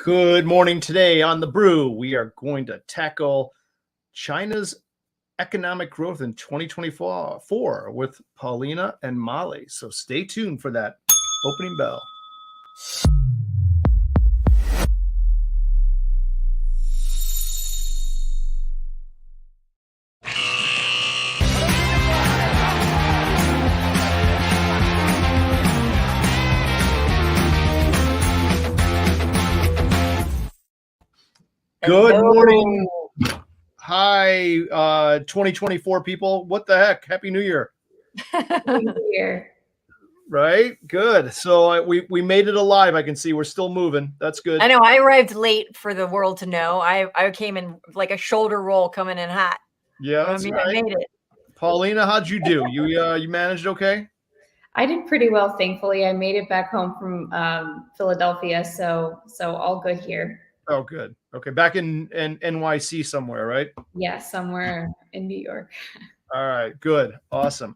Good morning. Today on the Brew, we are going to tackle China's economic growth in 2024 with Paulina and Molly. So stay tuned for that opening bell. Good morning. Hi, 2024 people. What the heck? Happy New Year. Happy New Year. Right? Good. So we made it alive. I can see we're still moving. That's good. I know. I arrived late for the world to know. I came in like a shoulder roll coming in hot. Yeah, that's right. I made it. Paulina, how'd you do? You managed okay? I did pretty well, thankfully. I made it back home from Philadelphia, so all good here. Oh, good. Okay, back in NYC somewhere, right? Yeah, somewhere in New York. All right, good, awesome.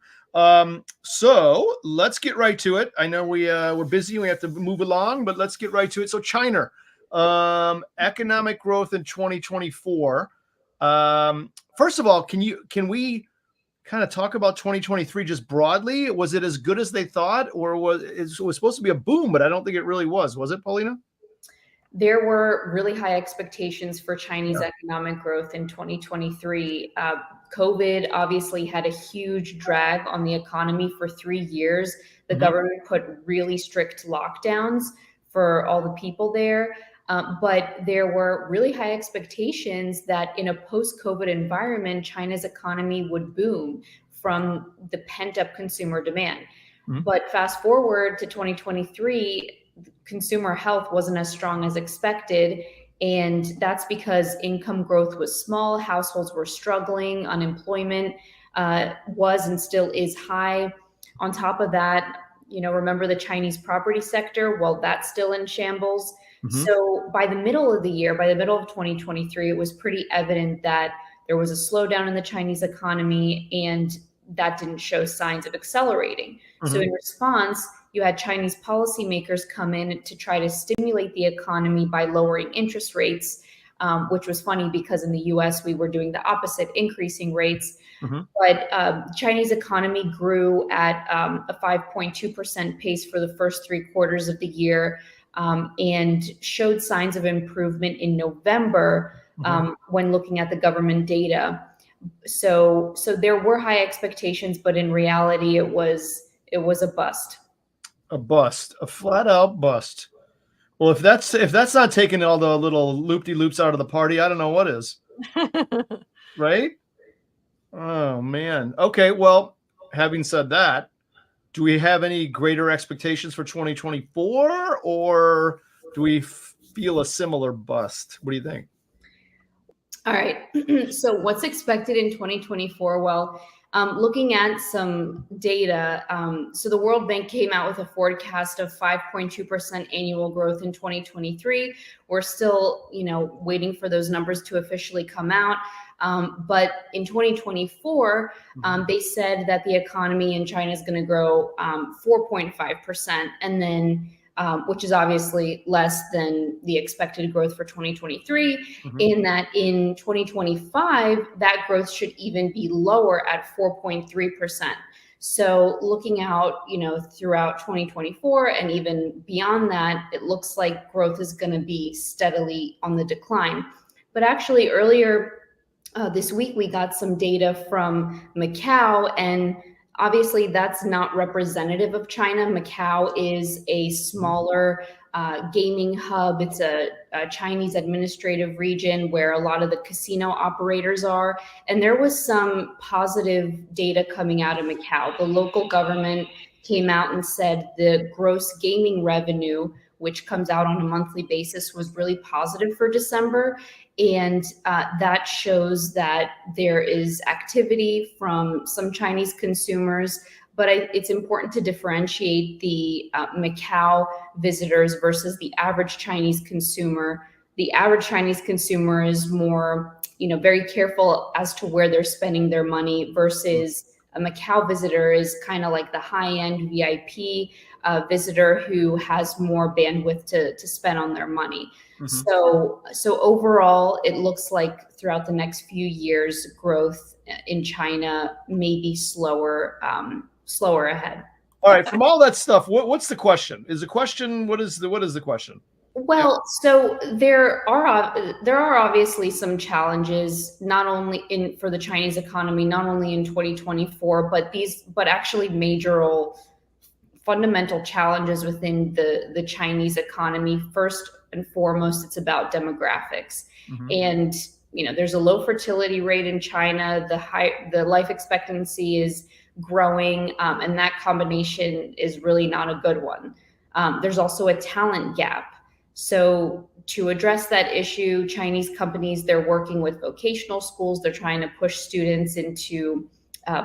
So let's get right to it. I know we're busy. We have to move along, but let's get right to it. So China, economic growth in 2024. First of all, can we kind of talk about 2023 just broadly? Was it as good as they thought, or was it supposed to be a boom? But I don't think it really was. Was it, Paulina? There were really high expectations for Chinese economic growth in 2023. COVID obviously had a huge drag on the economy for 3 years. The government put really strict lockdowns for all the people there. But there were really high expectations that in a post-COVID environment, China's economy would boom from the pent-up consumer demand. But fast forward to 2023, consumer health wasn't as strong as expected. And that's because income growth was small, households were struggling, unemployment was and still is high. On top of that, remember the Chinese property sector? Well, that's still in shambles. So by the middle of the year, by the middle of 2023, it was pretty evident that there was a slowdown in the Chinese economy, and that didn't show signs of accelerating. So in response, you had Chinese policymakers come in to try to stimulate the economy by lowering interest rates, which was funny because in the US, we were doing the opposite, increasing rates. But Chinese economy grew at a 5.2% pace for the first 3 quarters of the year, and showed signs of improvement in November when looking at the government data. So there were high expectations, but in reality, it was a bust. A bust, a flat out bust. Well, if that's not taking all the little loop-de-loops out of the party, I don't know what is. Right? Oh man. Okay. Well, having said that, do we have any greater expectations for 2024, or do we feel a similar bust? What do you think? All right. So what's expected in 2024? Well, looking at some data, so the World Bank came out with a forecast of 5.2% annual growth in 2023. We're still, waiting for those numbers to officially come out. But in 2024, they said that the economy in China is going to grow 4.5%, and then which is obviously less than the expected growth for 2023, and that in 2025, that growth should even be lower at 4.3%. So looking out, throughout 2024 and even beyond that, it looks like growth is going to be steadily on the decline. But actually earlier this week, we got some data from Macau, and obviously that's not representative of China. Macau is a smaller gaming hub. It's a Chinese administrative region where a lot of the casino operators are. And there was some positive data coming out of Macau. The local government came out and said the gross gaming revenue, which comes out on a monthly basis, was really positive for December. And that shows that there is activity from some Chinese consumers, but it's important to differentiate the Macau visitors versus the average Chinese consumer. The average Chinese consumer is more, very careful as to where they're spending their money versus a Macau visitor is kind of like the high-end VIP visitor who has more bandwidth to spend on their money. So overall, it looks like throughout the next few years, growth in China may be slower ahead. All right, from all that stuff, what's the question? Is the question what is the question? Well, so there are obviously some challenges, not only for the Chinese economy, not only in 2024, but actually major fundamental challenges within the Chinese economy. First and foremost, it's about demographics, and there's a low fertility rate in China. The life expectancy is growing, and that combination is really not a good one. There's also a talent gap. So to address that issue, Chinese companies, they're working with vocational schools. They're trying to push students into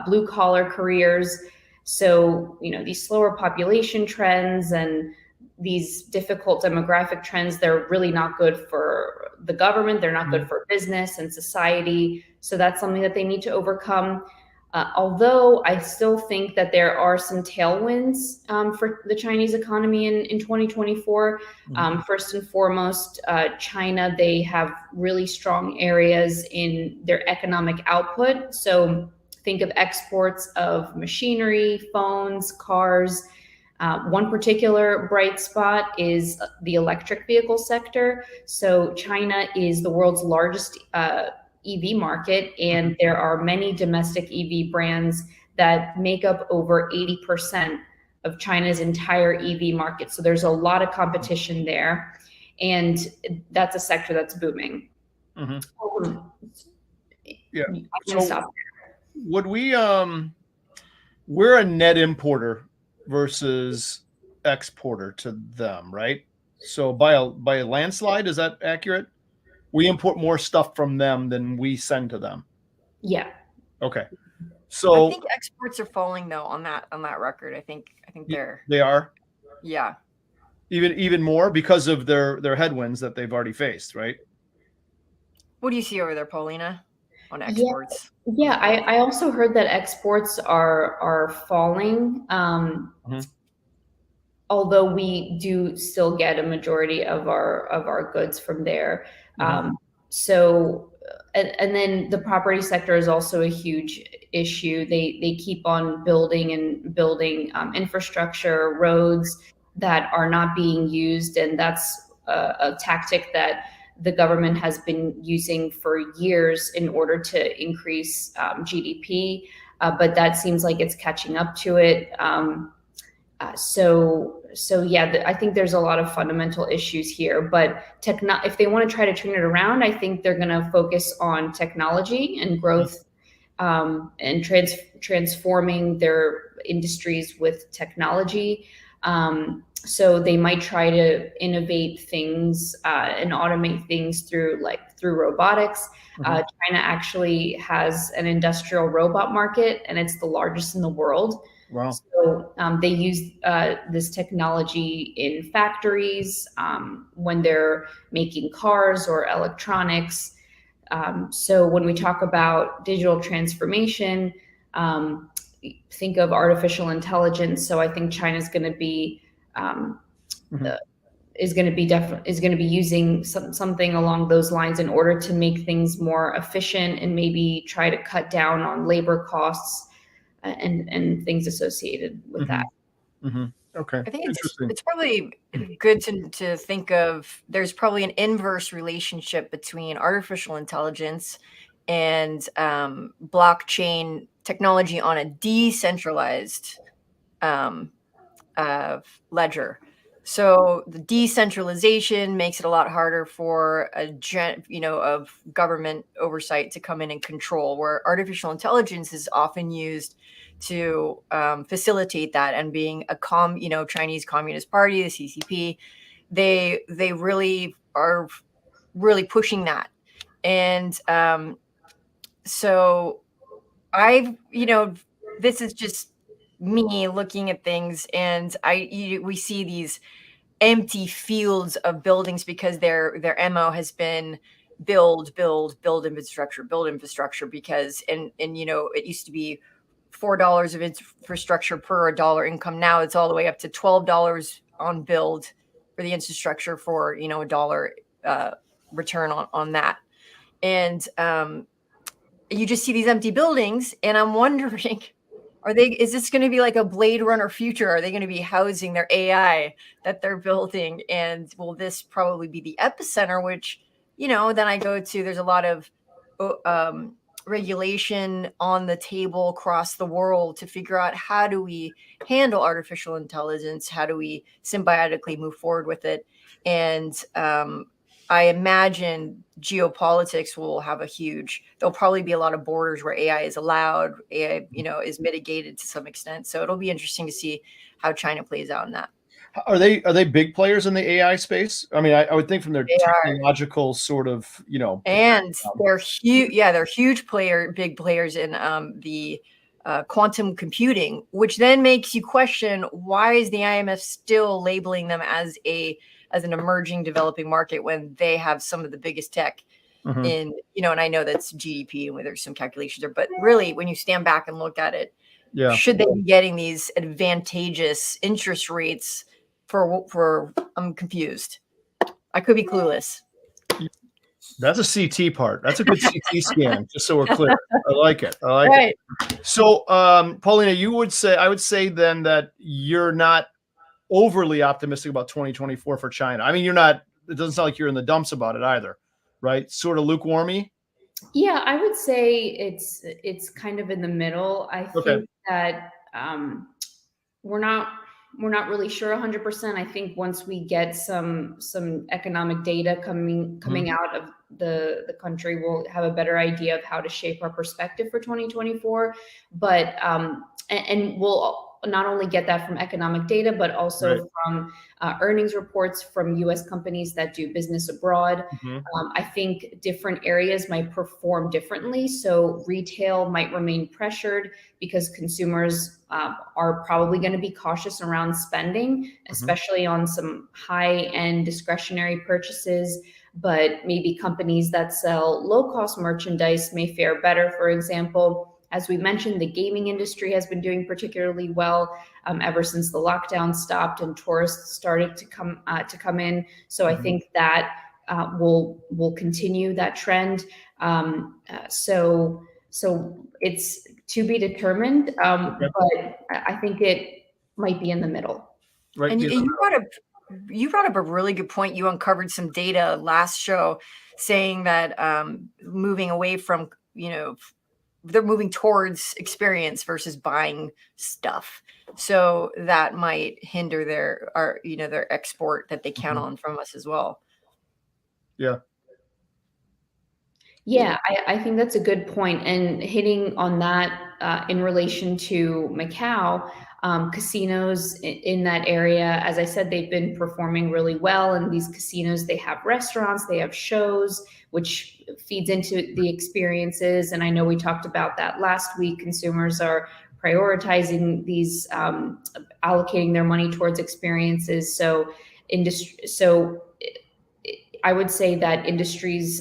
blue collar careers. So, these slower population trends and these difficult demographic trends, they're really not good for the government. They're not good for business and society. So that's something that they need to overcome. Although I still think that there are some tailwinds for the Chinese economy in 2024. First and foremost, China, they have really strong areas in their economic output. So think of exports of machinery, phones, cars. One particular bright spot is the electric vehicle sector. So China is the world's largest EV market, and there are many domestic EV brands that make up over 80% of China's entire EV market. So there's a lot of competition there, and that's a sector that's booming. Yeah. So would we're a net importer versus exporter to them, right? So by a landslide, is that accurate? We import more stuff from them than we send to them. Yeah. Okay. So I think exports are falling though on that record. I think they are. Yeah. Even more because of their headwinds that they've already faced, right? What do you see over there, Paulina, on exports? Yeah, I also heard that exports are falling. Although we do still get a majority of our goods from there. So, and then the property sector is also a huge issue. They keep on building infrastructure, roads that are not being used, and that's a tactic that the government has been using for years in order to increase GDP, but that seems like it's catching up to it. So yeah, I think there's a lot of fundamental issues here, but if they want to try to turn it around, I think they're going to focus on technology and growth, and transforming their industries with technology. So they might try to innovate things and automate things through robotics. China actually has an industrial robot market, and it's the largest in the world. Wow. So they use this technology in factories when they're making cars or electronics. So when we talk about digital transformation, think of artificial intelligence. So I think China's going to be is going to be using something along those lines in order to make things more efficient and maybe try to cut down on labor costs and things associated with that. Okay. I think it's probably good to think of, there's probably an inverse relationship between artificial intelligence and blockchain technology on a decentralized ledger. So the decentralization makes it a lot harder for of government oversight to come in and control, where artificial intelligence is often used to facilitate that. And being a Chinese Communist Party, the CCP, they really are really pushing that. And so this is just me looking at things, and we see these empty fields of buildings because their MO has been build infrastructure, because and it used to be $4 of infrastructure per $1 income. Now it's all the way up to $12 on build for the infrastructure for, you know, $1 return on that. And you just see these empty buildings, and I'm wondering, is this going to be like a Blade Runner future? Are they going to be housing their AI that they're building? And will this probably be the epicenter, which, you know, then I go to, there's a lot of regulation on the table across the world to figure out how do we handle artificial intelligence? How do we symbiotically move forward with it? And I imagine geopolitics will have there'll probably be a lot of borders where AI is allowed, AI, you know, is mitigated to some extent. So it'll be interesting to see how China plays out in that. Are they big players in the AI space? I mean, I would think from their technological sort of, you know, and they're huge. Yeah, they're big players in the quantum computing, which then makes you question, why is the IMF still labeling them as an emerging developing market when they have some of the biggest tech in, you know, and I know that's GDP and there's some calculations there, but really when you stand back and look at it, should they be getting these advantageous interest rates for I'm confused. I could be clueless. That's a CT part. That's a good CT scan, just so we're clear. I like it. I like it. So, Paulina, I would say then that you're not overly optimistic about 2024 for China. I mean, it doesn't sound like you're in the dumps about it either, right? Sort of lukewarmy. Yeah, I would say it's kind of in the middle. I think that we're not really sure 100%. I think once we get some economic data coming out of the country, we'll have a better idea of how to shape our perspective for 2024. But and we'll not only get that from economic data, but also from earnings reports from U.S. companies that do business abroad. I think different areas might perform differently. So retail might remain pressured because consumers are probably going to be cautious around spending, especially on some high-end discretionary purchases. But maybe companies that sell low-cost merchandise may fare better. For example, as we mentioned, the gaming industry has been doing particularly well ever since the lockdown stopped and tourists started to come in. So I think that will continue that trend. So it's to be determined, but I think it might be in the middle. Right. And you brought up a really good point. You uncovered some data last show saying that moving away from, you know, they're moving towards experience versus buying stuff. So that might hinder their export that they count on from us as well. Yeah. Yeah, I think that's a good point. And hitting on that in relation to Macau, casinos in that area, as I said, they've been performing really well. And these casinos, they have restaurants, they have shows, which feeds into the experiences. And I know we talked about that last week. Consumers are prioritizing these, allocating their money towards experiences. So I would say that industries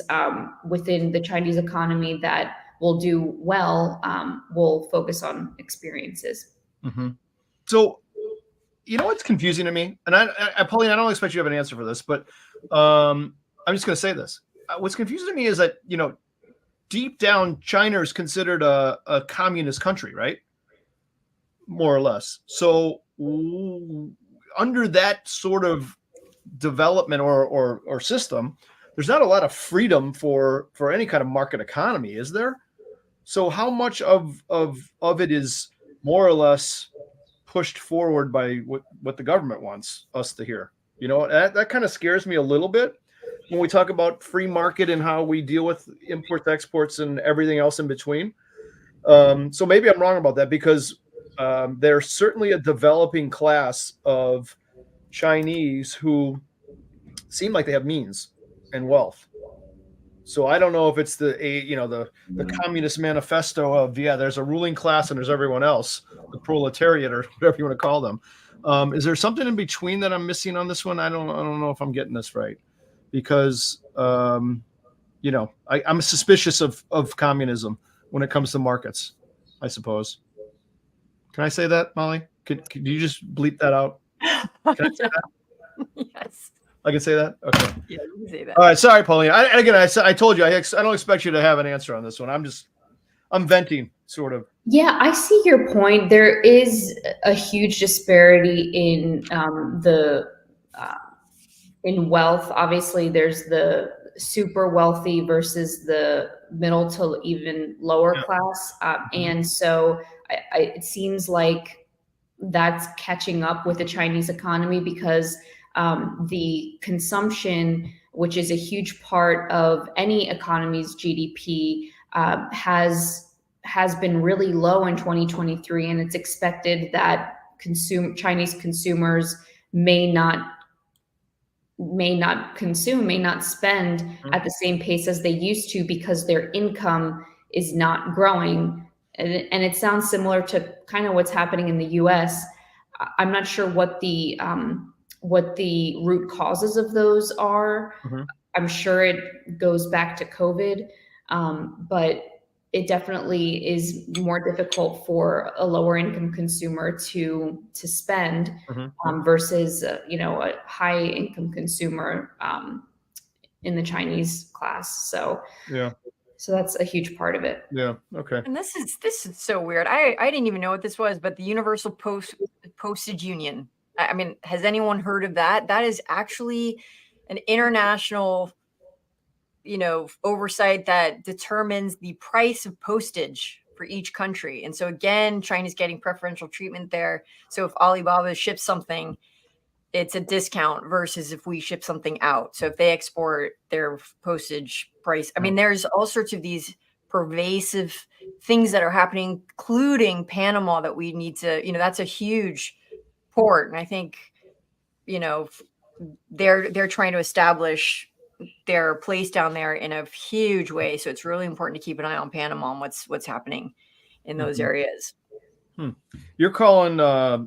within the Chinese economy that will do well will focus on experiences. So, you know what's confusing to me? And Paulina, I don't expect you to have an answer for this, but I'm just going to say this. What's confusing to me is that, you know, deep down, China is considered a communist country, right? More or less. So under that sort of development or system, there's not a lot of freedom for any kind of market economy, is there? So how much of it is more or less pushed forward by what the government wants us to hear? You know, that kind of scares me a little bit when we talk about free market and how we deal with imports, exports, and everything else in between. So maybe I'm wrong about that, because there's certainly a developing class of Chinese who seem like they have means and wealth. So I don't know if it's the Communist Manifesto of, there's a ruling class and there's everyone else, the proletariat or whatever you want to call them. Is there something in between that I'm missing on this one? I don't know if I'm getting this right, because I'm suspicious of communism when it comes to markets, I suppose. Can I say that, Molly? Could you just bleep that out? Can I say that? Yes. I can say that? Okay. Yeah, you can say that. All right. Sorry, Paulina. I told you, I don't expect you to have an answer on this one. I'm venting, sort of. Yeah, I see your point. There is a huge disparity uh, in wealth. Obviously, there's the super wealthy versus the middle to even lower Yeah. class, and so it seems like that's catching up with the Chinese economy because the consumption, which is a huge part of any economy's GDP, has been really low in 2023, and it's expected that Chinese consumers may not consume, may not spend at the same pace as they used to because their income is not growing. And it sounds similar to kind of what's happening in the US. I'm not sure what the root causes of those are. Mhm. I'm sure it goes back to COVID, but it definitely is more difficult for a lower income consumer to spend Mhm. versus a high income consumer in the Chinese class. Yeah. So that's a huge part of it. Yeah. Okay. And this is so weird. I didn't even know what this was, but the Universal Postage Union. I mean, has anyone heard of that? That is actually an international, oversight that determines the price of postage for each country. And so again, China's getting preferential treatment there. So if Alibaba ships something, it's a discount versus if we ship something out. So if they export their postage price, I mean, there's all sorts of these pervasive things that are happening, including Panama, that we need to, that's a huge port. And I think, they're trying to establish their place down there in a huge way. So it's really important to keep an eye on Panama and what's happening in those areas. You're calling, I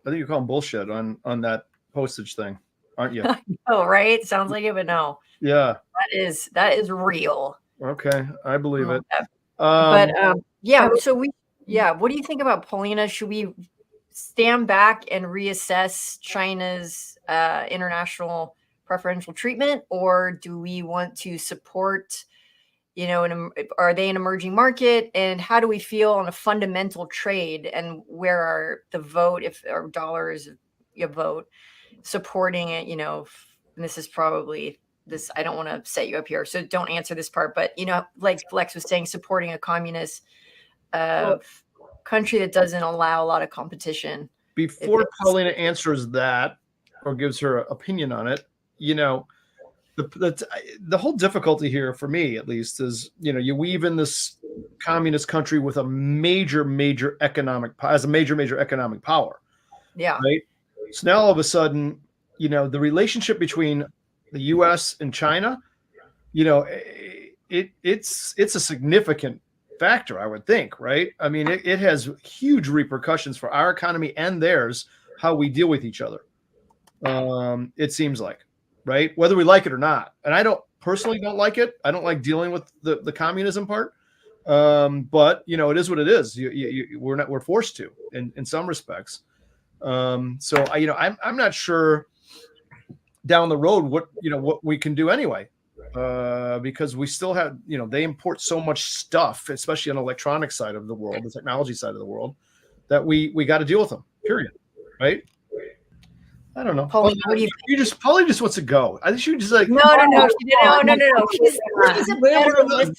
think you're calling bullshit on that postage thing, aren't you? Oh, right. Sounds like it, but no. Yeah. That is real. Okay. I believe it. But yeah, what do you think about Paulina? Should we stand back and reassess China's international preferential treatment, or do we want to support, are they an emerging market, and how do we feel on a fundamental trade, and where are the vote, if our dollar is a vote, supporting it, and this is probably this, I don't want to set you up here, so don't answer this part, but like Flex was saying, supporting a communist country that doesn't allow a lot of competition. Before Paulina answers that or gives her opinion on it, the whole difficulty here, for me at least, is you weave in this communist country with a major economic power. Yeah. Right. So now all of a sudden, the relationship between the U.S. and China, it's a significant factor, I would think, right? I mean, it has huge repercussions for our economy and theirs, how we deal with each other. It seems like, right? Whether we like it or not. And I personally don't like it. I don't like dealing with the communism part. But it is what it is. We're forced to in some respects. So I'm not sure down the road what we can do anyway. Because we still have, they import so much stuff, especially on the electronic side of the world, the technology side of the world, that we got to deal with them, period. Right? I don't know. Paulina, what do you think? Pauline just wants to go. I think she was just like, No. She didn't. No. She's a better listener.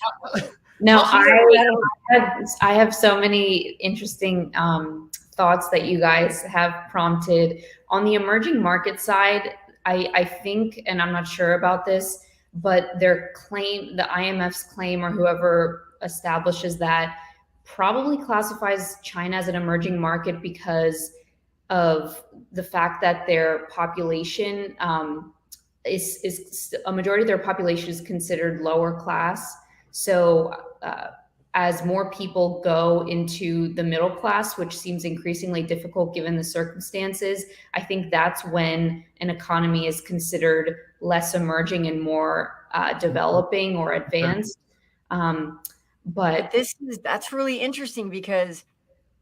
No, I have so many interesting thoughts that you guys have prompted on the emerging market side. I think, and I'm not sure about this, but their claim, the IMF's claim, or whoever establishes that, probably classifies China as an emerging market because of the fact that their population is a majority of their population is considered lower class. So as more people go into the middle class, which seems increasingly difficult given the circumstances, I think that's when an economy is considered less emerging and more developing or advanced. But that's really interesting because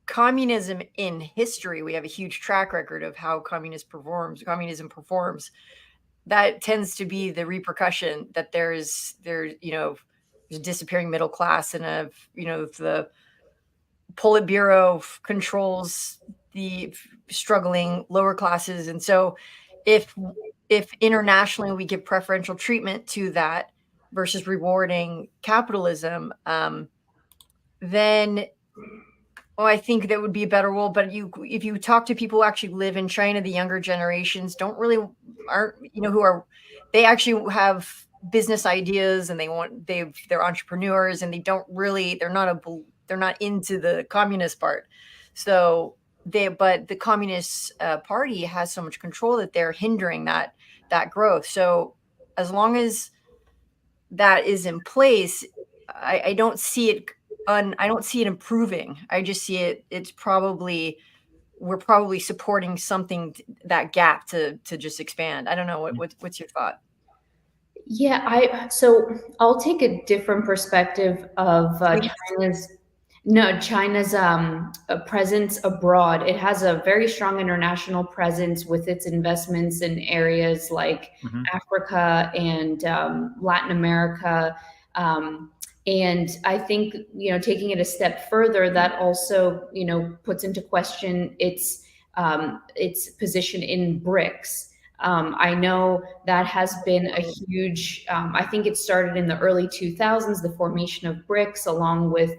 communism in history, we have a huge track record of how communism performs. That tends to be the repercussion that there's there's a disappearing middle class, and the Politburo controls the struggling lower classes. And so if internationally we give preferential treatment to that versus rewarding capitalism, then I think that would be a better world. But if you talk to people who actually live in China, the younger generations they actually have business ideas, and they're entrepreneurs, and they're not into the communist part. So but the Communist Party has so much control that they're hindering that growth. So as long as that is in place, I don't see it improving. I just see we're probably supporting something, that gap to just expand. I don't know what's your thought? Yeah, I'll take a different perspective of China's presence abroad. It has a very strong international presence with its investments in areas like Africa and Latin America. And I think, taking it a step further, that also, puts into question its position in BRICS. I know that has been a huge, I think it started in the early 2000s, the formation of BRICS, along with,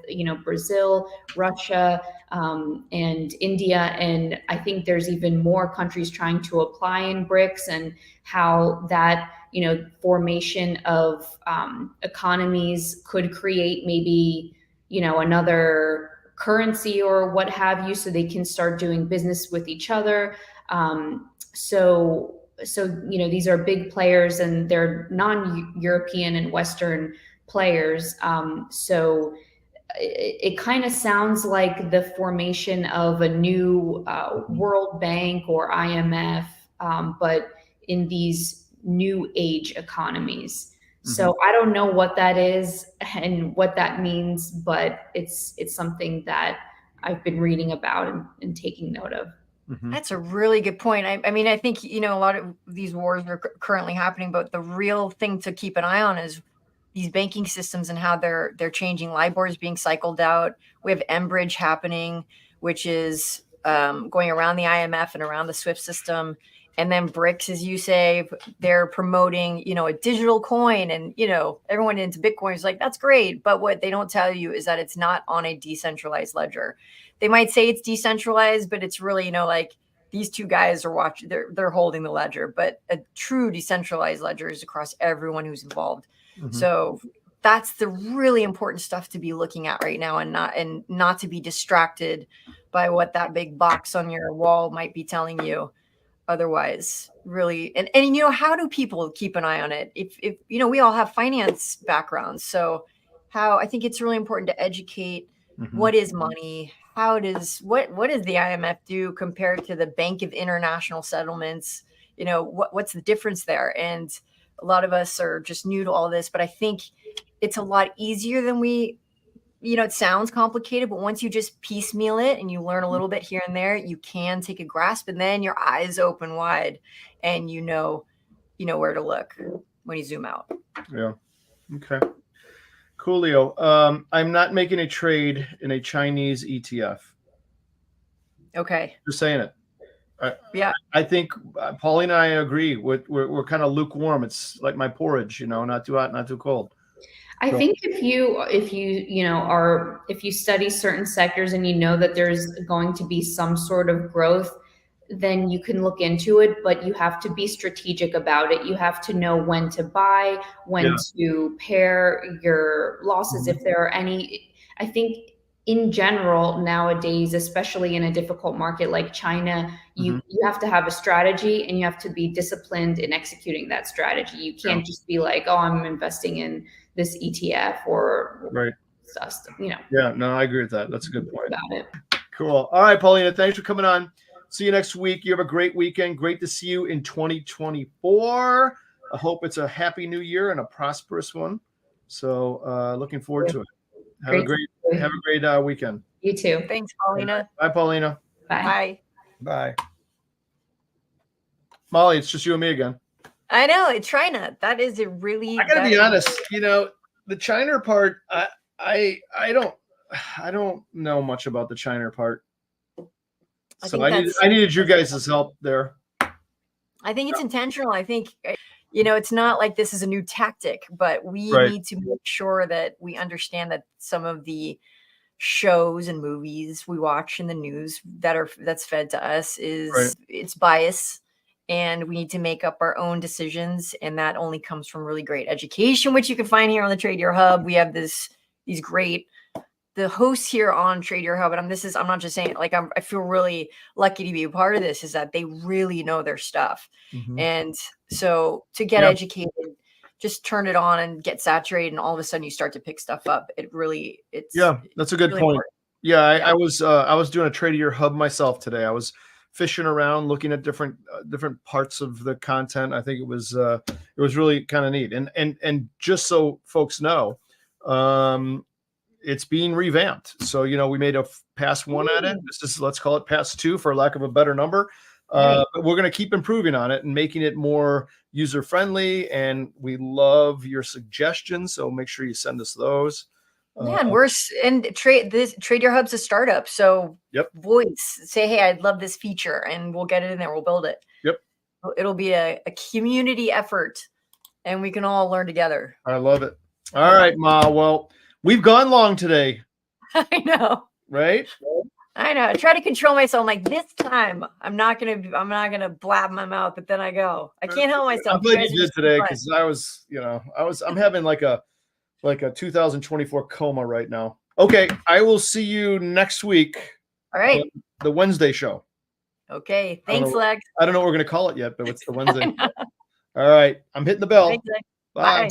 Brazil, Russia, and India. And I think there's even more countries trying to apply in BRICS, and how that, formation of economies could create maybe, another currency or what have you, so they can start doing business with each other. So these are big players, and they're non-European and Western players. So it kind of sounds like the formation of a new World Bank or IMF, but in these new age economies. So I don't know what that is and what that means, but it's something that I've been reading about and taking note of. That's a really good point. I mean, I think, a lot of these wars are currently happening, but the real thing to keep an eye on is these banking systems and how they're changing. LIBOR is being cycled out. We have Enbridge happening, which is going around the IMF and around the SWIFT system. And then BRICS, as you say, they're promoting, a digital coin, and, everyone into Bitcoin is like, that's great. But what they don't tell you is that it's not on a decentralized ledger. They might say it's decentralized, but it's really, like these two guys are watching, they're holding the ledger, but a true decentralized ledger is across everyone who's involved. So that's the really important stuff to be looking at right now, and not to be distracted by what that big box on your wall might be telling you. Otherwise, really, and how do people keep an eye on it? If we all have finance backgrounds, so I think it's really important to educate what is money, what does the IMF do compared to the Bank of International Settlements? What's the difference there? And a lot of us are just new to all this, but I think it's a lot easier than it sounds complicated, but once you just piecemeal it and you learn a little bit here and there, you can take a grasp, and then your eyes open wide, and you know where to look when you zoom out. Yeah. Okay. Coolio. I'm not making a trade in a Chinese ETF. Okay. Just saying it. Yeah. I think Paulina and I agree. We're kind of lukewarm. It's like my porridge, not too hot, not too cold. I think if you study certain sectors and you know that there's going to be some sort of growth, then you can look into it, but you have to be strategic about it. You have to know when to buy, when to pair your losses, if there are any. I think in general nowadays, especially in a difficult market like China, you have to have a strategy, and you have to be disciplined in executing that strategy. You can't just be like, oh, I'm investing in this ETF or stuff, Yeah, no, I agree with that. That's a good point. About it. Cool. All right, Paulina, thanks for coming on. See you next week. You have a great weekend. Great to see you in 2024. I hope it's a happy new year and a prosperous one. So looking forward to it. Have a great weekend. You too. Thanks, Paulina. Bye, Paulina. Bye. Bye. Bye. Molly, it's just you and me again. I know, it's China. That is a really. I gotta be honest. You know, the China part. I don't know much about the China part. So I needed you guys' help there. I think it's intentional. I think, it's not like this is a new tactic, but we need to make sure that we understand that some of the shows and movies we watch in the news that's fed to us is it's bias, and we need to make up our own decisions. And that only comes from really great education, which you can find here on the Tradier Hub. We have these great the hosts here on Tradier Hub, and I'm not just saying it, like I feel really lucky to be a part of this, is that they really know their stuff. And so to get educated, just turn it on and get saturated, and all of a sudden you start to pick stuff up. That's a good really point. important. I was doing a Tradier Hub myself today. I was fishing around, looking at different parts of the content. I think it was really kind of neat. And just so folks know, it's being revamped. So, we made a pass 1 at it. This is, let's call it pass 2 for lack of a better number. But we're going to keep improving on it and making it more user friendly. And we love your suggestions. So make sure you send us those. And Tradier Hub's a startup. So say, hey, I'd love this feature, and we'll get it in there. We'll build it. It'll be a community effort, and we can all learn together. I love it. All right, Ma. Well, we've gone long today. I know. Right? I know. I try to control myself. I'm like, this time I'm not gonna blab my mouth, but then I go. I can't help myself. I'm glad you did today, because I'm having like a 2024 coma right now. Okay, I will see you next week. All right. The Wednesday show. Okay. Thanks, Lex. I don't know what we're gonna call it yet, but it's the Wednesday. All right. I'm hitting the bell. Thanks, Lex. Bye. Bye.